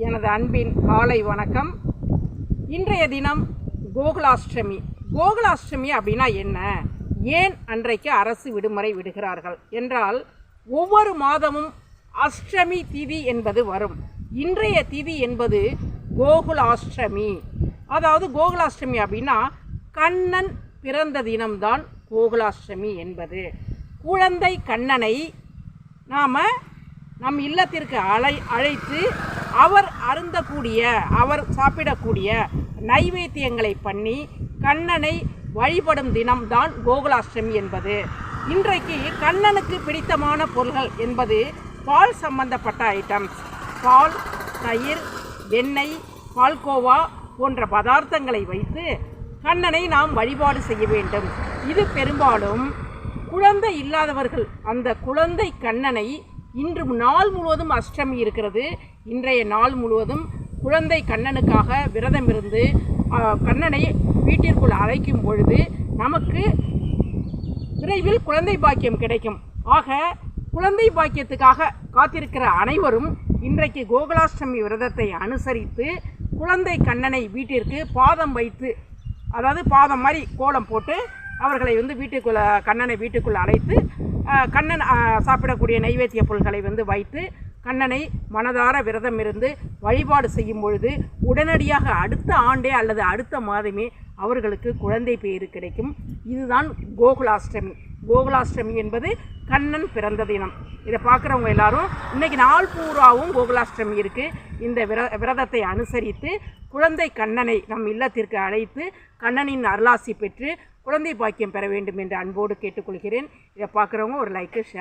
எனது அன்பின் காலை வணக்கம். இன்றைய தினம் கோகுலாஷ்டமி. கோகுலாஷ்டமி அப்படின்னா என்ன? ஏன் அன்றைக்கு அரசு விடுமுறை விடுகிறார்கள் என்றால், ஒவ்வொரு மாதமும் அஷ்டமி திதி என்பது வரும். இன்றைய திதி என்பது கோகுலாஷ்டமி. அதாவது கோகுலாஷ்டமி அப்படின்னா கண்ணன் பிறந்த தினம்தான் கோகுலாஷ்டமி என்பது. குழந்தை கண்ணனை நம் இல்லத்திற்கு அழைத்து அவர் அருந்தக்கூடிய, அவர் சாப்பிடக்கூடிய நைவேத்தியங்களை பண்ணி கண்ணனை வழிபடும் தினம்தான் கோகுலாஷ்டமி என்பது. இன்றைக்கு கண்ணனுக்கு பிடித்தமான பொருள்கள் என்பது பால் சம்பந்தப்பட்ட ஐட்டம்ஸ். பால், தயிர், வெண்ணெய், பால்கோவா போன்ற பதார்த்தங்களை வைத்து கண்ணனை நாம் வழிபாடு செய்ய வேண்டும். இது பெரும்பாலும் குழந்தை இல்லாதவர்கள் அந்த குழந்தை கண்ணனை இன்று நாள் முழுவதும் அஷ்டமி இருக்கிறது. இன்றைய நாள் முழுவதும் குழந்தை கண்ணனுக்காக விரதம் இருந்து கண்ணனை வீட்டிற்குள் அழைக்கும் பொழுது நமக்கு விரைவில் குழந்தை பாக்கியம் கிடைக்கும். ஆக குழந்தை பாக்கியத்துக்காக காத்திருக்கிற அனைவரும் இன்றைக்கு கோகுலாஷ்டமி விரதத்தை அனுசரித்து குழந்தை கண்ணனை வீட்டிற்கு பாதம் வைத்து, அதாவது பாதம் மாதிரி கோலம் போட்டு அவர்களை கண்ணனை வீட்டுக்குள்ளே அழைத்து கண்ணன் சாப்பிடக்கூடிய நைவேத்திய பொருள்களை வைத்து கண்ணனை மனதார விரதம் இருந்து வழிபாடு செய்யும் பொழுது உடனடியாக அடுத்த ஆண்டே அல்லது அடுத்த மாதமே அவர்களுக்கு குழந்தை பேறு கிடைக்கும். இதுதான் கோகுலாஷ்டமி. கோகுலாஷ்டமி என்பது கண்ணன் பிறந்த தினம். இதை பார்க்குறவங்க எல்லாரும் இன்றைக்கி நாள் பூராவும் கோகுலாஷ்டமி இருக்குது. இந்த விரதத்தை அனுசரித்து குழந்தை கண்ணனை நம் இல்லத்திற்கு அழைத்து கண்ணனின் அருளாசி பெற்று குழந்தை பாக்கியம் பெற வேண்டும் என்று அன்போடு கேட்டுக்கொள்கிறேன். இதை பார்க்குறவங்க ஒரு லைக்கு, ஷேர்.